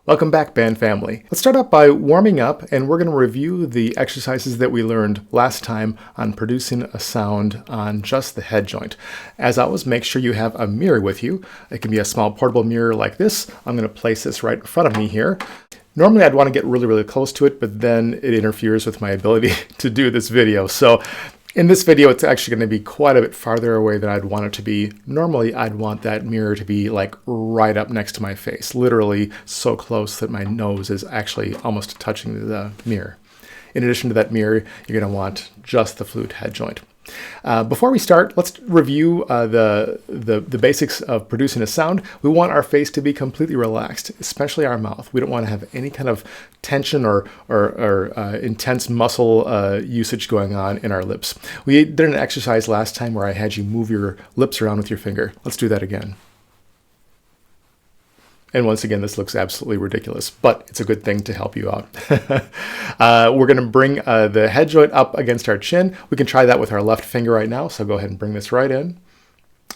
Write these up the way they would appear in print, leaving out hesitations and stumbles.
Welcome back, band family. Let's start out by warming up, and we're going to review the exercises that we learned last time on producing a sound on just the head joint. As always, make sure you have a mirror with you. It can be a small portable mirror like this. I'm going to place this right in front of me here. Normally I'd want to get really close to it, but then it interferes with my ability to do this video. So in this video, it's actually going to be quite a bit farther away than I'd want it to be. Normally, I'd want that mirror to be like right up next to my face, literally so close that my nose is actually almost touching the mirror. In addition to that mirror, you're going to want just the flute head joint. Before we start, let's review the basics of producing a sound. We want our face to be completely relaxed, especially our mouth. We don't want to have any kind of tension or intense muscle usage going on in our lips. We did an exercise last time where I had you move your lips around with your finger. Let's do that again. And once again, this looks absolutely ridiculous, but it's a good thing to help you out. We're going to bring the head joint up against our chin. We can try that with our left finger right now. So go ahead and bring this right in.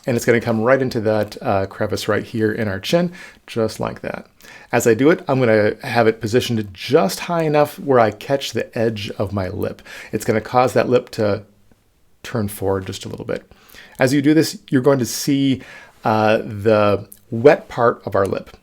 And it's going to come right into that crevice right here in our chin, just like that. As I do it, I'm going to have it positioned just high enough where I catch the edge of my lip. It's going to cause that lip to turn forward just a little bit. As you do this, you're going to see the wet part of our lip.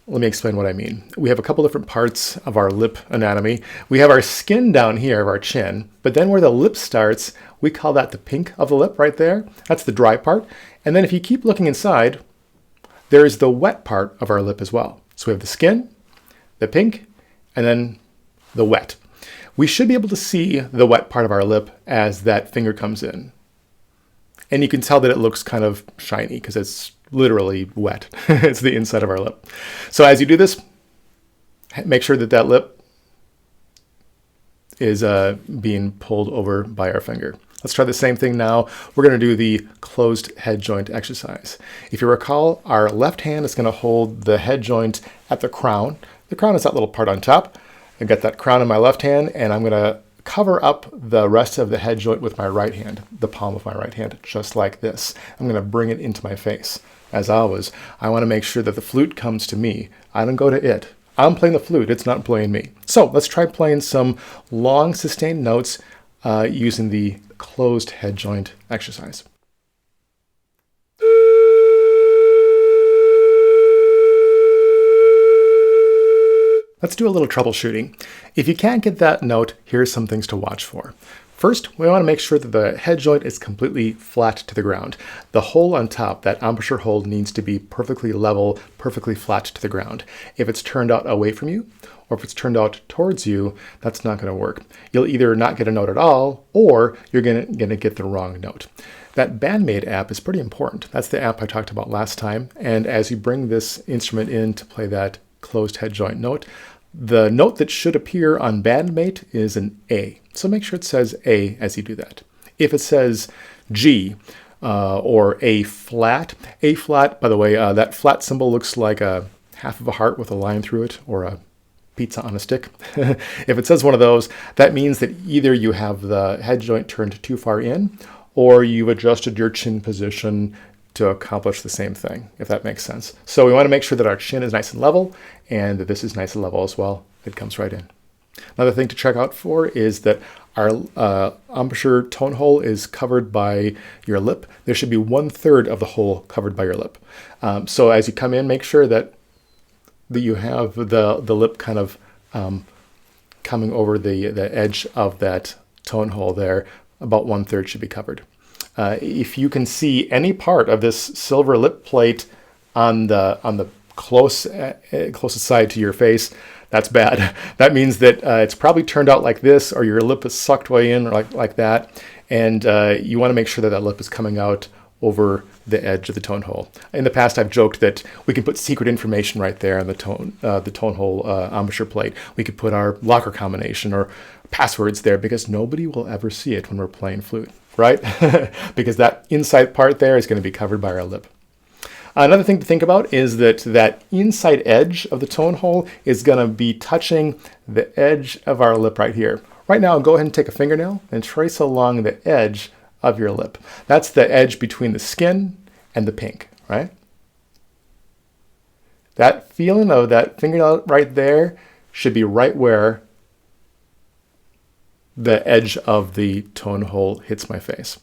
Let me explain what I mean. We have a couple different parts of our lip anatomy. We have our skin down here of our chin, but then where the lip starts, we call that the pink of the lip right there. That's the dry part. And then if you keep looking inside, there's the wet part of our lip as well. So we have the skin, the pink, and then the wet. We should be able to see the wet part of our lip as that finger comes in. And you can tell that it looks kind of shiny because it's literally wet. It's the inside of our lip. So as you do this, make sure that that lip is being pulled over by our finger. Let's try the same thing now. We're going to do the closed head joint exercise. If you recall, our left hand is going to hold the head joint at the crown. The crown is that little part on top. I've got that crown in my left hand, and I'm going to cover up the rest of the head joint with my right hand, the palm of my right hand, just like this. I'm going to bring it into my face. As always, I want to make sure that the flute comes to me. I don't go to it. I'm playing the flute. It's not playing me. So let's try playing some long sustained notes using the closed head joint exercise. Let's do a little troubleshooting. If you can't get that note, here's some things to watch for. First, we want to make sure that the head joint is completely flat to the ground. The hole on top, that embouchure hole, needs to be perfectly level, perfectly flat to the ground. If it's turned out away from you, or if it's turned out towards you, that's not going to work. You'll either not get a note at all, or you're going to get the wrong note. That Bandmate app is pretty important. That's the app I talked about last time. And as you bring this instrument in to play that closed head joint note, the note that should appear on Bandmate is an A. So make sure it says A as you do that. If it says G or A flat, by the way, that flat symbol looks like a half of a heart with a line through it, or a pizza on a stick. If it says one of those, that means that either you have the head joint turned too far in, or you've adjusted your chin position to accomplish the same thing, if that makes sense. So we want to make sure that our chin is nice and level, and that this is nice and level as well. It comes right in. Another thing to check out for is that our embouchure tone hole is covered by your lip. There should be 1/3 of the hole covered by your lip. So as you come in, make sure that you have the lip kind of coming over the edge of that tone hole there. About 1/3 should be covered. If you can see any part of this silver lip plate on the closest side to your face, that's bad. That means that it's probably turned out like this, or your lip is sucked way in, or like that. And you want to make sure that that lip is coming out over the edge of the tone hole. In the past, I've joked that we can put secret information right there on the tone hole embouchure plate. We could put our locker combination or passwords there, because nobody will ever see it when we're playing flute, right? Because that inside part there is going to be covered by our lip. Another thing to think about is that inside edge of the tone hole is going to be touching the edge of our lip right here. Right now, go ahead and take a fingernail and trace along the edge of your lip. That's the edge between the skin and the pink, right? That feeling of that fingernail right there should be right where the edge of the tone hole hits my face,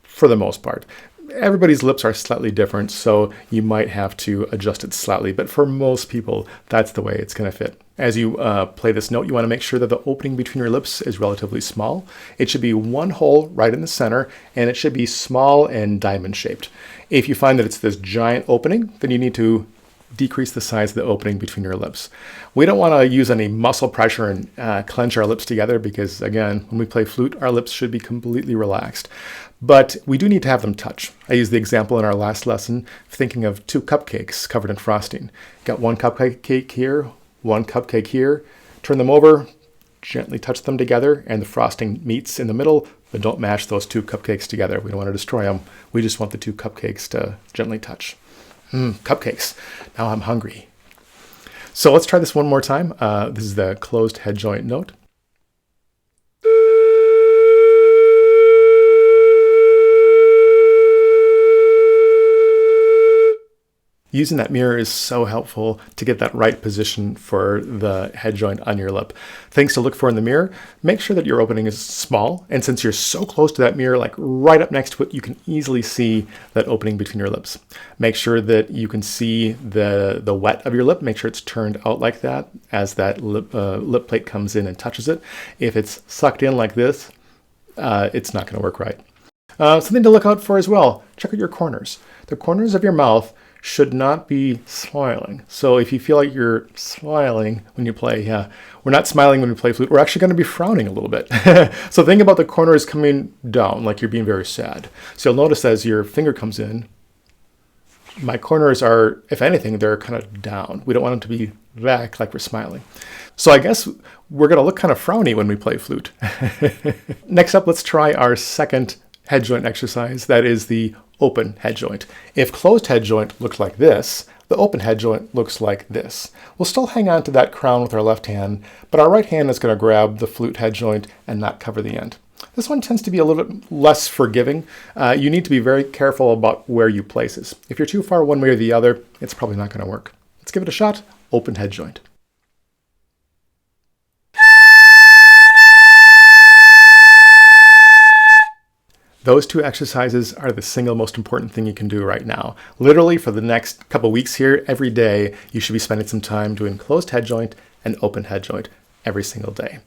for the most part. Everybody's lips are slightly different, so you might have to adjust it slightly, but for most people, that's the way it's going to fit. As you play this note, you want to make sure that the opening between your lips is relatively small. It should be one hole right in the center, and it should be small and diamond-shaped. If you find that it's this giant opening, then you need to decrease the size of the opening between your lips. We don't want to use any muscle pressure and clench our lips together because, again, when we play flute, our lips should be completely relaxed. But we do need to have them touch. I used the example in our last lesson, thinking of 2 cupcakes covered in frosting. Got 1 cupcake here, 1 cupcake here. Turn them over, gently touch them together, and the frosting meets in the middle, but don't mash those 2 cupcakes together. We don't want to destroy them. We just want the 2 cupcakes to gently touch. Cupcakes. Now I'm hungry. So let's try this one more time. This is the closed head joint note. Using that mirror is so helpful to get that right position for the head joint on your lip. Things to look for in the mirror: make sure that your opening is small, and since you're so close to that mirror, like right up next to it, you can easily see that opening between your lips. Make sure that you can see the wet of your lip. Make sure it's turned out like that as that lip plate comes in and touches it. If it's sucked in like this, it's not going to work right. Something to look out for as well: check out your corners. The corners of your mouth should not be smiling. So if you feel like you're smiling when you play, we're not smiling when we play flute. We're actually going to be frowning a little bit. So think about the corners coming down, like you're being very sad. So you'll notice as your finger comes in, my corners are, if anything, they're kind of down. We don't want them to be back like we're smiling. So I guess we're going to look kind of frowny when we play flute. Next up, let's try our second head joint exercise. That is the open head joint. If closed head joint looks like this, the open head joint looks like this. We'll still hang on to that crown with our left hand, but our right hand is going to grab the flute head joint and not cover the end. This one tends to be a little bit less forgiving. You need to be very careful about where you place this. If you're too far one way or the other, it's probably not going to work. Let's give it a shot. Open head joint. Those 2 exercises are the single most important thing you can do right now. Literally for the next couple weeks here, every day, you should be spending some time doing closed head joint and open head joint every single day.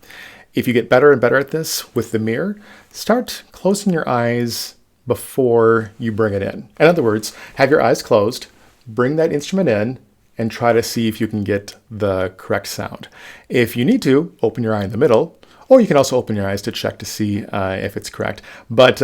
If you get better and better at this with the mirror, start closing your eyes before you bring it in. In other words, have your eyes closed, bring that instrument in, and try to see if you can get the correct sound. If you need to, open your eye in the middle, or you can also open your eyes to check to see if it's correct. But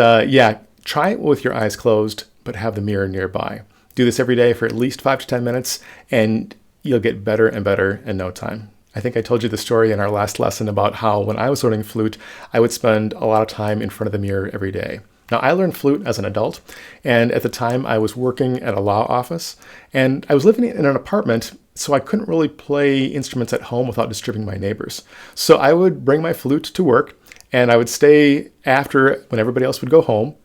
try it with your eyes closed, but have the mirror nearby. Do this every day for at least 5 to 10 minutes, and you'll get better and better in no time. I think I told you the story in our last lesson about how when I was learning flute, I would spend a lot of time in front of the mirror every day. Now, I learned flute as an adult, and at the time I was working at a law office, and I was living in an apartment, so I couldn't really play instruments at home without disturbing my neighbors. So I would bring my flute to work, and I would stay after when everybody else would go home,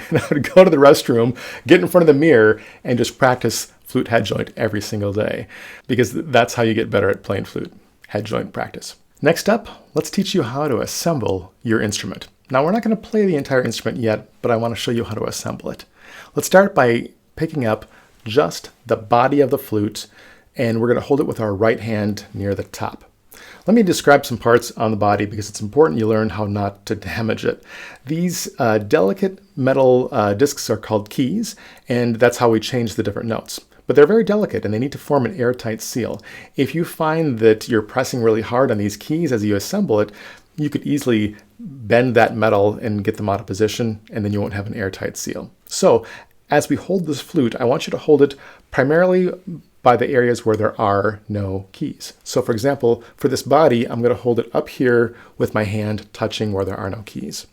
and I would go to the restroom, get in front of the mirror, and just practice flute head joint every single day, because that's how you get better at playing flute, head joint practice. Next up, let's teach you how to assemble your instrument. Now, we're not going to play the entire instrument yet, but I want to show you how to assemble it. Let's start by picking up just the body of the flute, and we're going to hold it with our right hand near the top. Let me describe some parts on the body because it's important you learn how not to damage it. These delicate metal discs are called keys, and that's how we change the different notes. But they're very delicate and they need to form an airtight seal. If you find that you're pressing really hard on these keys as you assemble it, you could easily bend that metal and get them out of position, and then you won't have an airtight seal. So as we hold this flute, I want you to hold it primarily by the areas where there are no keys. So for example, for this body, I'm going to hold it up here with my hand touching where there are no keys.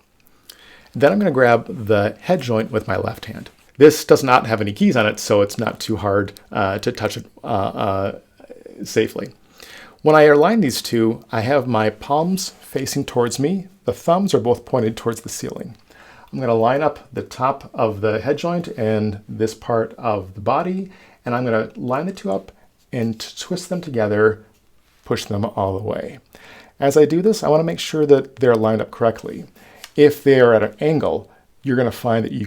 Then I'm going to grab the head joint with my left hand. This does not have any keys on it, so it's not too hard to touch it safely. When I align these two, I have my palms facing towards me. The thumbs are both pointed towards the ceiling. I'm going to line up the top of the head joint and this part of the body, and I'm going to line the two up and twist them together, push them all the way. As I do this, I want to make sure that they're lined up correctly. If they are at an angle, you're going to find that you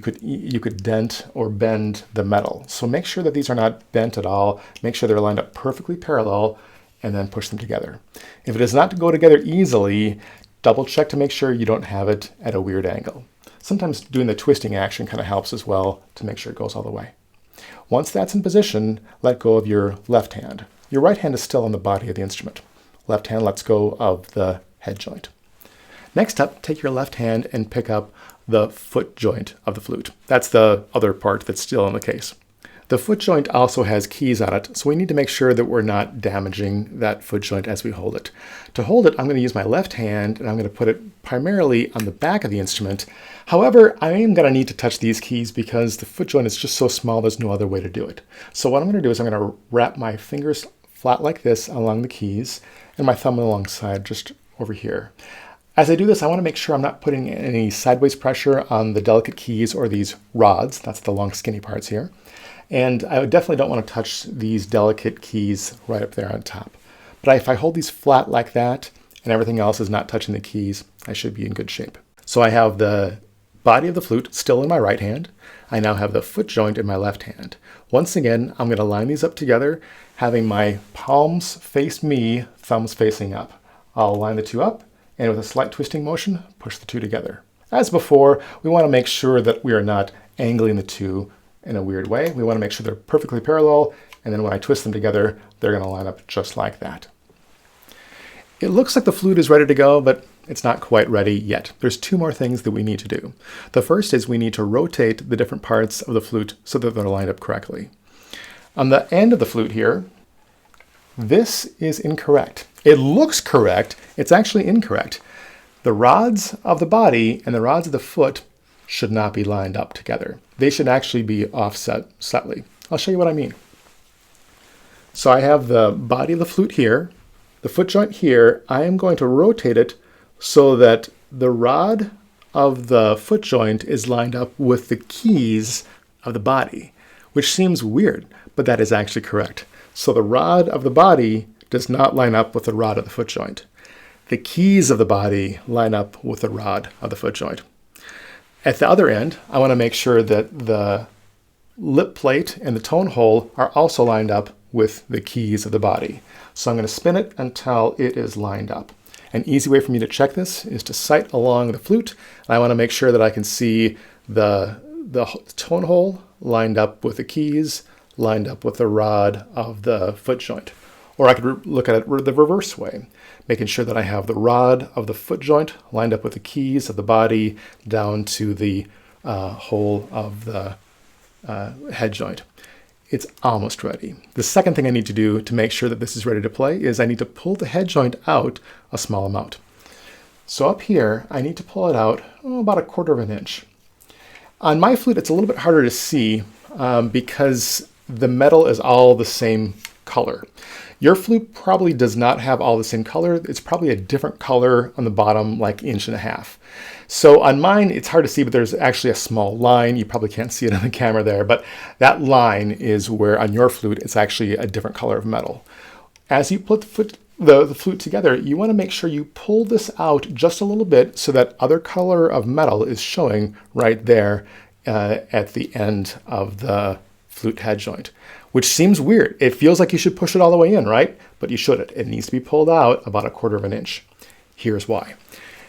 could dent or bend the metal. So make sure that these are not bent at all. Make sure they're lined up perfectly parallel, and then push them together. If it does not go together easily, double check to make sure you don't have it at a weird angle. Sometimes doing the twisting action kind of helps as well to make sure it goes all the way. Once that's in position, let go of your left hand. Your right hand is still on the body of the instrument. Left hand lets go of the head joint. Next up, take your left hand and pick up the foot joint of the flute. That's the other part that's still in the case. The foot joint also has keys on it, so we need to make sure that we're not damaging that foot joint as we hold it. To hold it, I'm going to use my left hand, and I'm going to put it primarily on the back of the instrument. However, I am going to need to touch these keys because the foot joint is just so small, there's no other way to do it. So what I'm going to do is I'm going to wrap my fingers flat like this along the keys, and my thumb alongside just over here. As I do this, I want to make sure I'm not putting any sideways pressure on the delicate keys or these rods. That's the long skinny parts here. And I definitely don't want to touch these delicate keys right up there on top. But if I hold these flat like that and everything else is not touching the keys, I should be in good shape. So I have the body of the flute still in my right hand. I now have the foot joint in my left hand. Once again, I'm going to line these up together, having my palms face me, thumbs facing up. I'll line the two up, and with a slight twisting motion, push the two together. As before, we want to make sure that we are not angling the two in a weird way. We want to make sure they're perfectly parallel, and then when I twist them together, they're going to line up just like that. It looks like the flute is ready to go, but it's not quite ready yet. There's two more things that we need to do. The first is we need to rotate the different parts of the flute so that they're lined up correctly. On the end of the flute here, this is incorrect. It looks correct, it's actually incorrect. The rods of the body and the rods of the foot should not be lined up together. They should actually be offset slightly. I'll show you what I mean. So I have the body of the flute here, the foot joint here. I am going to rotate it so that the rod of the foot joint is lined up with the keys of the body, which seems weird, but that is actually correct. So the rod of the body does not line up with the rod of the foot joint. The keys of the body line up with the rod of the foot joint. At the other end, I want to make sure that the lip plate and the tone hole are also lined up with the keys of the body. So I'm going to spin it until it is lined up. An easy way for me to check this is to sight along the flute. And I want to make sure that I can see the tone hole lined up with the keys, lined up with the rod of the foot joint. Or I could look at it the reverse way, making sure that I have the rod of the foot joint lined up with the keys of the body down to the hole of the head joint. It's almost ready. The second thing I need to do to make sure that this is ready to play is I need to pull the head joint out a small amount. So up here, I need to pull it out about 1/4 inch. On my flute, it's a little bit harder to see because the metal is all the same color. Your flute probably does not have all the same color. It's probably a different color on the bottom, like 1.5 inches. So on mine, it's hard to see, but there's actually a small line. You probably can't see it on the camera there, but that line is where on your flute, it's actually a different color of metal. As you put the flute together, you want to make sure you pull this out just a little bit so that other color of metal is showing right there at the end of the flute head joint, which seems weird. It feels like you should push it all the way in, right? But you shouldn't. It needs to be pulled out about 1/4 inch. Here's why.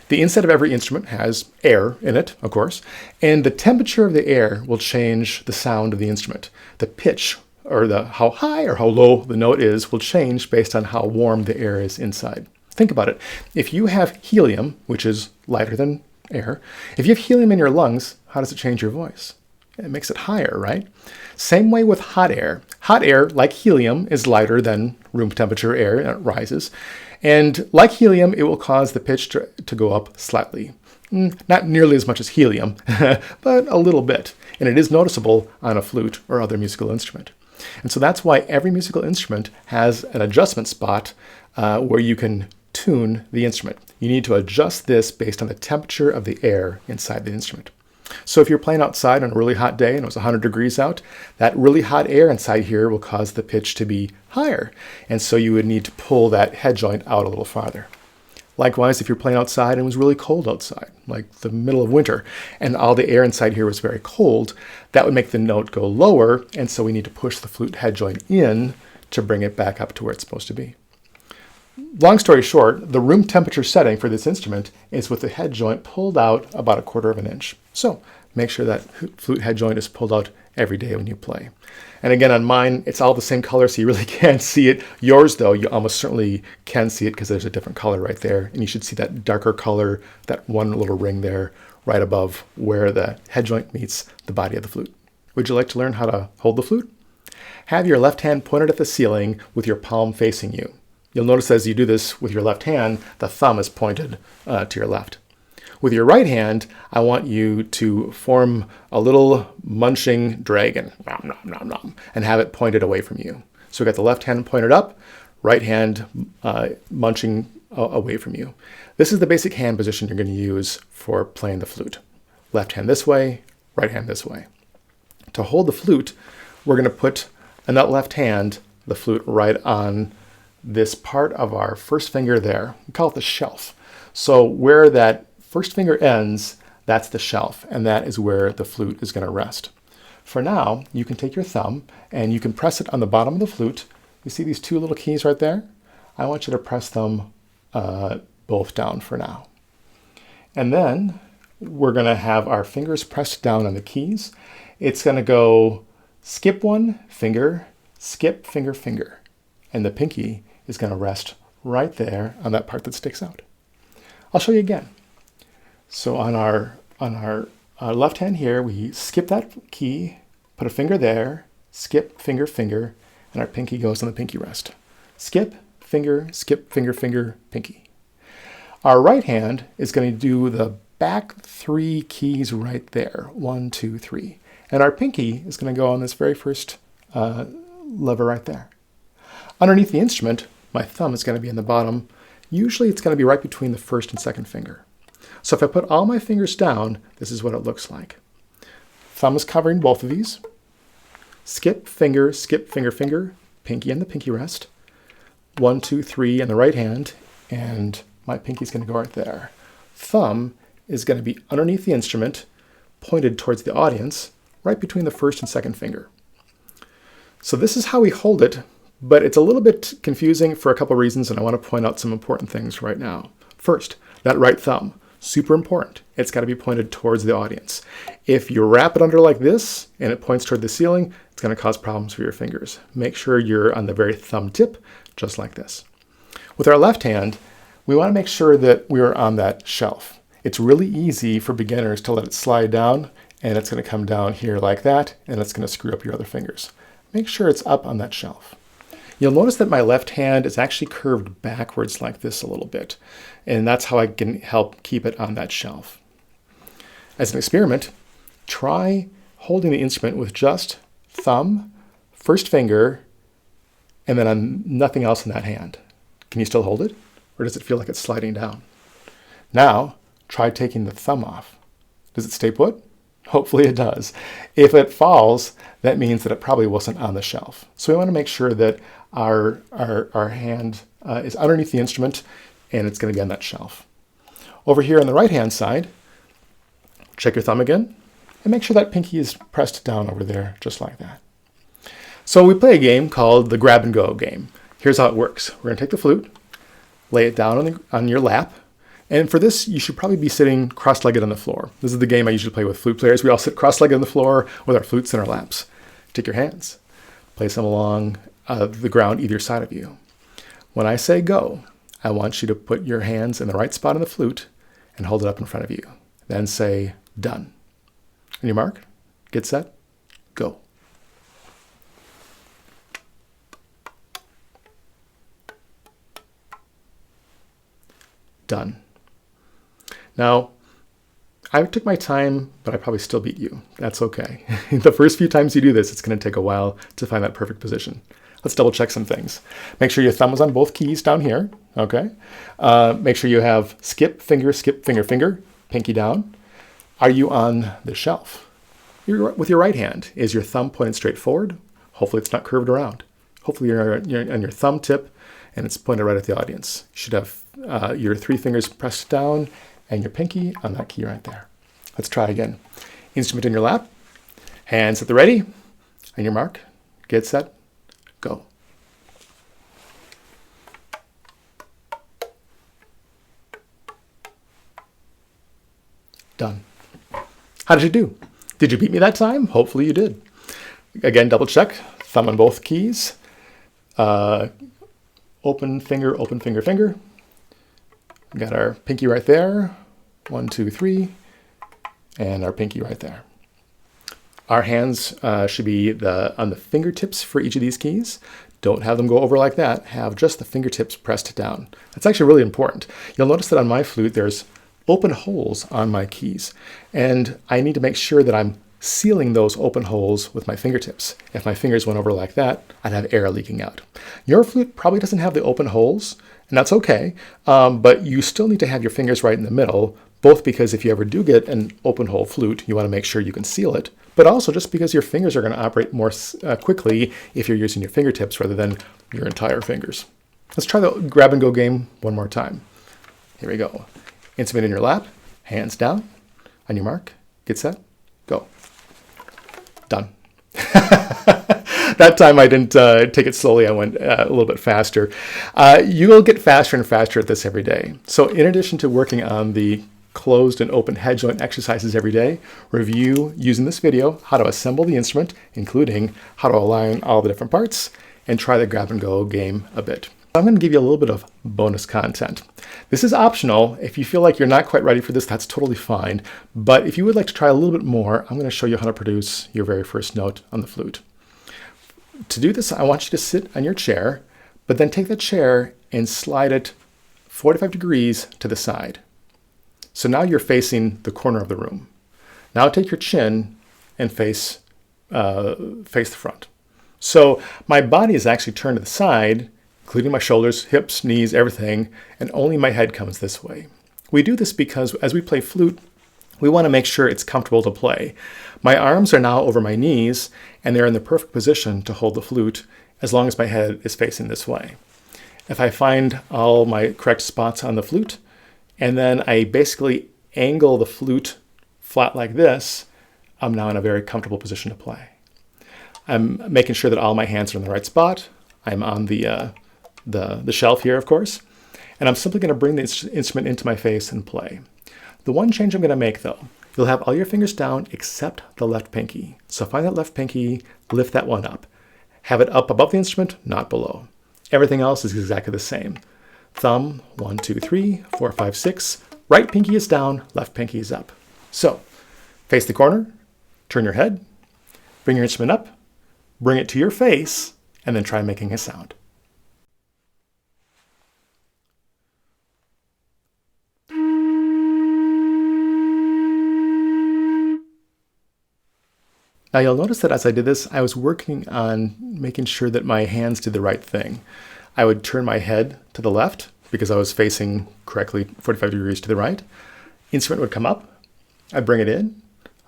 The inside of every instrument has air in it, of course, and the temperature of the air will change the sound of the instrument. The pitch, or how high or how low the note is, will change based on how warm the air is inside. Think about it. If you have helium, which is lighter than air, if you have helium in your lungs, how does it change your voice? It makes it higher, right? Same way with hot air. Hot air, like helium, is lighter than room temperature air, and it rises. And like helium, it will cause the pitch to go up slightly. Not nearly as much as helium, but a little bit. And it is noticeable on a flute or other musical instrument. And so that's why every musical instrument has an adjustment spot where you can tune the instrument. You need to adjust this based on the temperature of the air inside the instrument. So if you're playing outside on a really hot day and it was 100 degrees out, that really hot air inside here will cause the pitch to be higher. And so you would need to pull that head joint out a little farther. Likewise, if you're playing outside and it was really cold outside, like the middle of winter, and all the air inside here was very cold, that would make the note go lower, and so we need to push the flute head joint in to bring it back up to where it's supposed to be. Long story short, the room temperature setting for this instrument is with the head joint pulled out about 1/4 of an inch. So make sure that flute head joint is pulled out every day when you play. And again, on mine, it's all the same color, so you really can't see it. Yours, though, you almost certainly can see it because there's a different color right there. And you should see that darker color, that one little ring there, right above where the head joint meets the body of the flute. Would you like to learn how to hold the flute? Have your left hand pointed at the ceiling with your palm facing you. You'll notice as you do this with your left hand, the thumb is pointed to your left. With your right hand, I want you to form a little munching dragon, nom, nom, nom, nom, and have it pointed away from you. So we've got the left hand pointed up, right hand munching away from you. This is the basic hand position you're going to use for playing the flute. Left hand this way, right hand this way. To hold the flute, we're going to put in that left hand, the flute right on this part of our first finger there. We call it the shelf. So where that first finger ends, that's the shelf, and that is where the flute is going to rest. For now, you can take your thumb and you can press it on the bottom of the flute. You see these two little keys right there? I want you to press them both down for now. And then we're going to have our fingers pressed down on the keys. It's going to go skip one finger, skip finger, finger. And the pinky is going to rest right there on that part that sticks out. I'll show you again. So on our left hand here, we skip that key, put a finger there, skip finger, finger, and our pinky goes on the pinky rest. Skip finger, finger, pinky. Our right hand is going to do the back 3 keys right there, 1, 2, 3. And our pinky is going to go on this very first lever right there. Underneath the instrument, my thumb is going to be in the bottom. Usually it's going to be right between the first and second finger. So if I put all my fingers down, this is what it looks like. Thumb is covering both of these. Skip finger, finger, pinky and the pinky rest. 1, 2, 3 in the right hand, and my pinky is going to go right there. Thumb is going to be underneath the instrument, pointed towards the audience, right between the first and second finger. So this is how we hold it, but it's a little bit confusing for a couple reasons, and I want to point out some important things right now. First, that right thumb, super important. It's got to be pointed towards the audience. If you wrap it under like this and it points toward the ceiling, it's going to cause problems for your fingers. Make sure you're on the very thumb tip, just like this. With our left hand, we want to make sure that we're on that shelf. It's really easy for beginners to let it slide down, and it's going to come down here like that, and it's going to screw up your other fingers. Make sure it's up on that shelf. You'll notice that my left hand is actually curved backwards like this a little bit, and that's how I can help keep it on that shelf. As an experiment, try holding the instrument with just thumb, first finger, and then on nothing else in that hand. Can you still hold it? Or does it feel like it's sliding down? Now, try taking the thumb off. Does it stay put? Hopefully it does. If it falls, that means that it probably wasn't on the shelf. So we want to make sure that our hand is underneath the instrument and it's going to be on that shelf. Over here on the right-hand side, check your thumb again and make sure that pinky is pressed down over there, just like that. So we play a game called the grab and go game. Here's how it works. We're going to take the flute, lay it down on your lap, and for this, you should probably be sitting cross-legged on the floor. This is the game I usually play with flute players. We all sit cross-legged on the floor with our flutes in our laps. Take your hands, place them along the ground either side of you. When I say go, I want you to put your hands in the right spot on the flute and hold it up in front of you. Then say, done. On your mark, get set, go. Done. Now, I took my time, but I probably still beat you. That's okay. The first few times you do this, it's going to take a while to find that perfect position. Let's double check some things. Make sure your thumb is on both keys down here, okay? Make sure you have skip, finger, finger, pinky down. Are you on the shelf? With your right hand, is your thumb pointed straight forward? Hopefully it's not curved around. Hopefully you're on your thumb tip and it's pointed right at the audience. You should have your 3 fingers pressed down and your pinky on that key right there. Let's try again. Instrument in your lap, hands at the ready, on your mark, get set, go. Done. How did you do? Did you beat me that time? Hopefully you did. Again, double check, thumb on both keys, open finger, finger. We got our pinky right there, 1, 2, 3, and our pinky right there. Our hands should be on the fingertips for each of these keys. Don't have them go over like that. Have just the fingertips pressed down. That's actually really important. You'll notice that on my flute, there's open holes on my keys, and I need to make sure that I'm sealing those open holes with my fingertips. If my fingers went over like that, I'd have air leaking out. Your flute probably doesn't have the open holes, and that's okay, but you still need to have your fingers right in the middle, both because if you ever do get an open hole flute, you want to make sure you can seal it, but also just because your fingers are going to operate more quickly if you're using your fingertips rather than your entire fingers. Let's try the grab and go game one more time. Here we go. Instrument in your lap, hands down, on your mark, get set, go. Done. That time I didn't take it slowly, I went a little bit faster. You'll get faster and faster at this every day. So in addition to working on the closed and open head joint exercises every day, review using this video how to assemble the instrument, including how to align all the different parts, and try the grab and go game a bit. I'm going to give you a little bit of bonus content. This is optional. If you feel like you're not quite ready for this, that's totally fine. But if you would like to try a little bit more, I'm going to show you how to produce your very first note on the flute. To do this, I want you to sit on your chair, but then take the chair and slide it 45 degrees to the side. So now you're facing the corner of the room. Now take your chin and face the front. So my body is actually turned to the side, including my shoulders, hips, knees, everything, and only my head comes this way. We do this because as we play flute, we want to make sure it's comfortable to play. My arms are now over my knees, and they're in the perfect position to hold the flute as long as my head is facing this way. If I find all my correct spots on the flute, and then I basically angle the flute flat like this, I'm now in a very comfortable position to play. I'm making sure that all my hands are in the right spot. I'm on the shelf here, of course, and I'm simply going to bring the instrument into my face and play. The one change I'm going to make, though, you'll have all your fingers down except the left pinky. So find that left pinky, lift that one up. Have it up above the instrument, not below. Everything else is exactly the same. Thumb, 1, 2, 3, 4, 5, 6. Right pinky is down, left pinky is up. So face the corner, turn your head, bring your instrument up, bring it to your face, and then try making a sound. Now you'll notice that as I did this, I was working on making sure that my hands did the right thing. I would turn my head to the left because I was facing correctly 45 degrees to the right. Instrument would come up, I'd bring it in,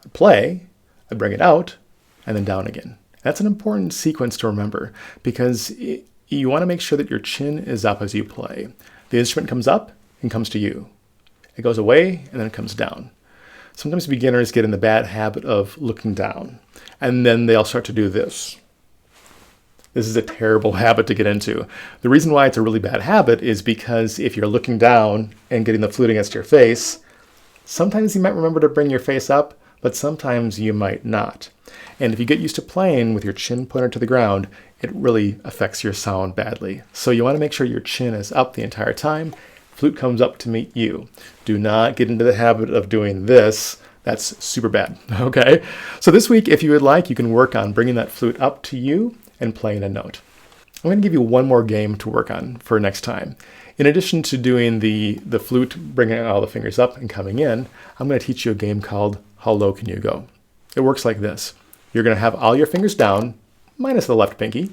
I'd play, I'd bring it out, and then down again. That's an important sequence to remember because you want to make sure that your chin is up as you play. The instrument comes up and comes to you. It goes away and then it comes down. Sometimes beginners get in the bad habit of looking down, and then they'll start to do this. This is a terrible habit to get into. The reason why it's a really bad habit is because if you're looking down and getting the flute against your face, sometimes you might remember to bring your face up, but sometimes you might not. And if you get used to playing with your chin pointed to the ground, it really affects your sound badly. So you want to make sure your chin is up the entire time. Flute comes up to meet you. Do not get into the habit of doing this. That's super bad, okay? So this week, if you would like, you can work on bringing that flute up to you and playing a note. I'm going to give you one more game to work on for next time. In addition to doing the flute, bringing all the fingers up and coming in, I'm going to teach you a game called How Low Can You Go? It works like this. You're going to have all your fingers down, minus the left pinky,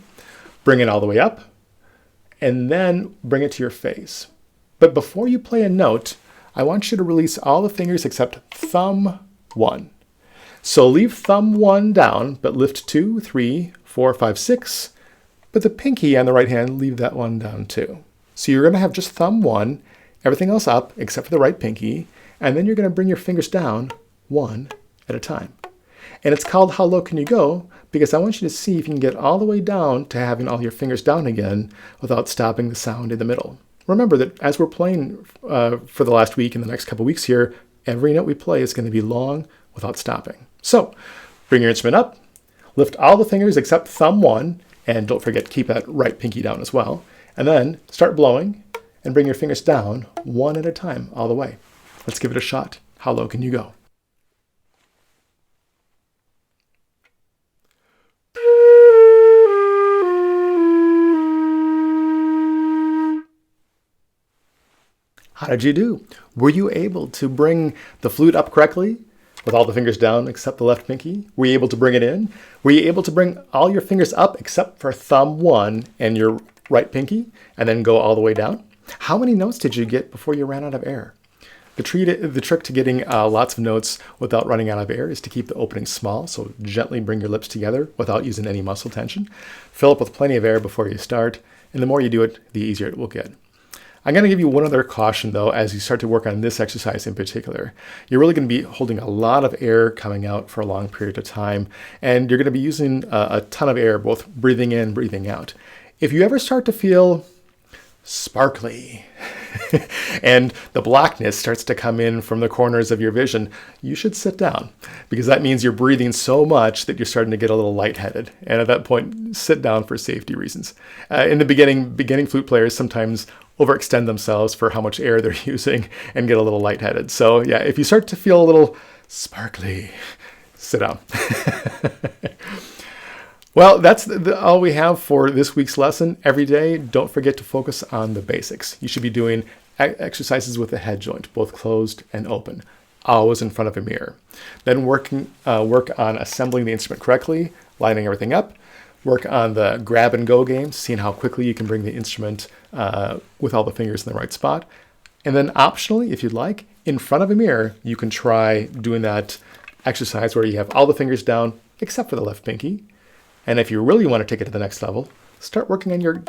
bring it all the way up, and then bring it to your face. But before you play a note, I want you to release all the fingers except thumb, 1. So leave thumb 1 down, but lift 2, 3, 4, 5, 6. But the pinky on the right hand, leave that one down too. So you're going to have just thumb 1, everything else up except for the right pinky, and then you're going to bring your fingers down 1 at a time. And it's called How Low Can You Go? Because I want you to see if you can get all the way down to having all your fingers down again without stopping the sound in the middle. Remember that as we're playing for the last week and the next couple weeks here, every note we play is going to be long without stopping. So bring your instrument up, lift all the fingers except thumb 1, and don't forget, keep that right pinky down as well. And then start blowing and bring your fingers down 1 at a time all the way. Let's give it a shot. How low can you go? How did you do? Were you able to bring the flute up correctly with all the fingers down except the left pinky? Were you able to bring it in? Were you able to bring all your fingers up except for thumb 1 and your right pinky and then go all the way down? How many notes did you get before you ran out of air? The trick to getting lots of notes without running out of air is to keep the opening small, so gently bring your lips together without using any muscle tension. Fill up with plenty of air before you start, and the more you do it, the easier it will get. I'm going to give you one other caution, though, as you start to work on this exercise in particular. You're really going to be holding a lot of air coming out for a long period of time, and you're going to be using a ton of air, both breathing in, breathing out. If you ever start to feel sparkly and the blackness starts to come in from the corners of your vision, you should sit down, because that means you're breathing so much that you're starting to get a little lightheaded. And at that point, sit down for safety reasons. In the beginning flute players sometimes overextend themselves for how much air they're using and get a little lightheaded. So yeah, if you start to feel a little sparkly, sit down. Well, that's all we have for this week's lesson. Every day, don't forget to focus on the basics. You should be doing exercises with the head joint, both closed and open, always in front of a mirror. Then work on assembling the instrument correctly, lining everything up. Work on the grab and go game, seeing how quickly you can bring the instrument with all the fingers in the right spot. And then optionally, if you'd like, in front of a mirror, you can try doing that exercise where you have all the fingers down except for the left pinky. And if you really want to take it to the next level, start working on your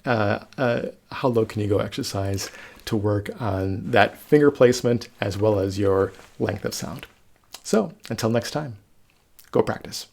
how low can you go exercise to work on that finger placement as well as your length of sound. So until next time, go practice.